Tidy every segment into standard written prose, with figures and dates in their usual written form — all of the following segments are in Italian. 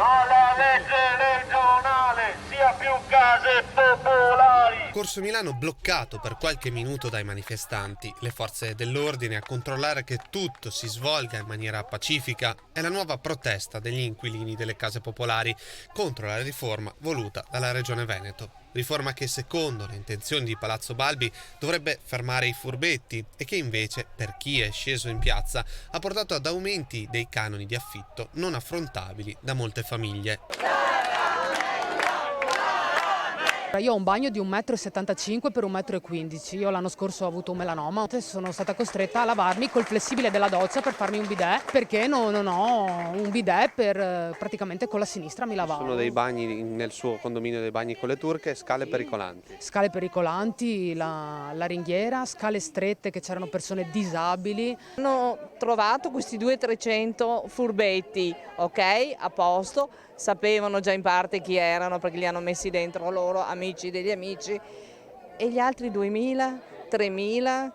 Alla legge regionale, sia più case popolari. Corso Milano bloccato per qualche minuto dai manifestanti, le forze dell'ordine a controllare che tutto si svolga in maniera pacifica è la nuova protesta degli inquilini delle case popolari contro la riforma voluta dalla Regione Veneto. Riforma che secondo le intenzioni di Palazzo Balbi dovrebbe fermare i furbetti e che invece per chi è sceso in piazza ha portato ad aumenti dei canoni di affitto non affrontabili da molte famiglie. Io ho un bagno di 1,75 m per 1,15 m. Io l'anno scorso ho avuto un melanoma. Sono stata costretta a lavarmi col flessibile della doccia per farmi un bidet, perché non ho un bidet per praticamente con la sinistra mi lavavo. Sono dei bagni nel suo condominio, dei bagni con le turche, scale pericolanti. Scale pericolanti, la ringhiera, scale strette che c'erano persone disabili. Hanno trovato questi 200-300 furbetti, ok, a posto, sapevano già in parte chi erano perché li hanno messi dentro loro, amici degli amici, e gli altri 2000, 3000,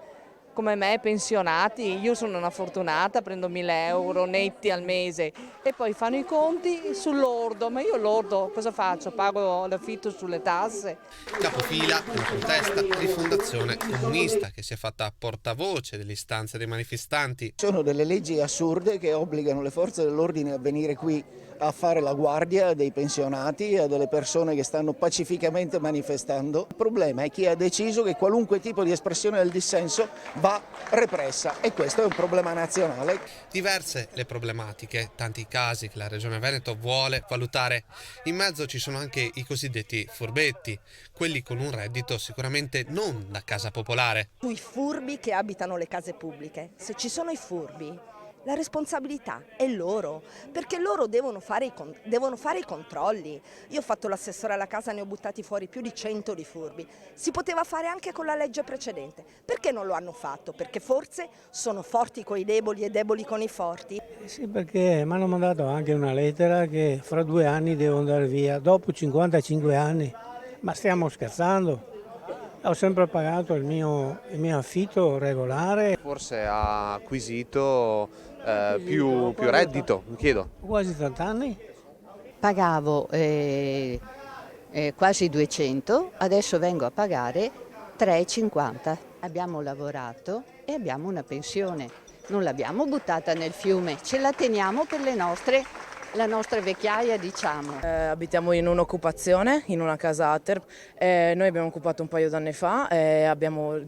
come me, pensionati. Io sono una fortunata, prendo 1000 euro netti al mese e poi fanno i conti sull'ordo, ma io l'ordo cosa faccio? Pago l'affitto sulle tasse. Capofila una protesta di Fondazione Comunista che si è fatta portavoce delle istanze dei manifestanti. Sono delle leggi assurde che obbligano le forze dell'ordine a venire qui a fare la guardia dei pensionati, a delle persone che stanno pacificamente manifestando. Il problema è chi ha deciso che qualunque tipo di espressione del dissenso va repressa e questo è un problema nazionale. Diverse le problematiche, tanti casi che la Regione Veneto vuole valutare. In mezzo ci sono anche i cosiddetti furbetti, quelli con un reddito sicuramente non da casa popolare. Sui furbi che abitano le case pubbliche, se ci sono i furbi, la responsabilità è loro, perché loro devono fare i controlli. Io ho fatto l'assessore alla casa, ne ho buttati fuori più di 100 di furbi. Si poteva fare anche con la legge precedente. Perché non lo hanno fatto? Perché forse sono forti con i deboli e deboli con i forti? Sì, perché mi hanno mandato anche una lettera che fra 2 anni devo andare via, dopo 55 anni. Ma stiamo scherzando? Ho sempre pagato il mio affitto regolare. Forse ha acquisito più reddito, mi chiedo. Quasi 30 anni. Pagavo quasi 200, adesso vengo a pagare 3,50. Abbiamo lavorato e abbiamo una pensione. Non l'abbiamo buttata nel fiume, ce la teniamo per la nostra vecchiaia, diciamo. Abitiamo in un'occupazione, in una casa Ater. Noi abbiamo occupato un paio d'anni fa e abbiamo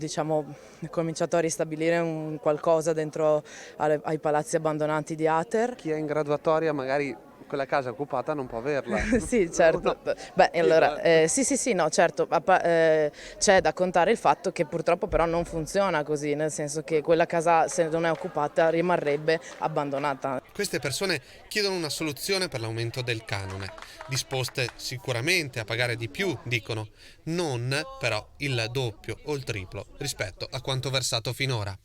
cominciato a ristabilire un qualcosa dentro ai palazzi abbandonati di Ater. Chi è in graduatoria magari quella casa occupata non può averla. Sì, certo. No. Beh, allora, sì, no, certo. C'è da contare il fatto che purtroppo però non funziona così, nel senso che quella casa, se non è occupata, rimarrebbe abbandonata. Queste persone chiedono una soluzione per l'aumento del canone, disposte sicuramente a pagare di più, dicono, non però il doppio o il triplo rispetto a quanto versato finora.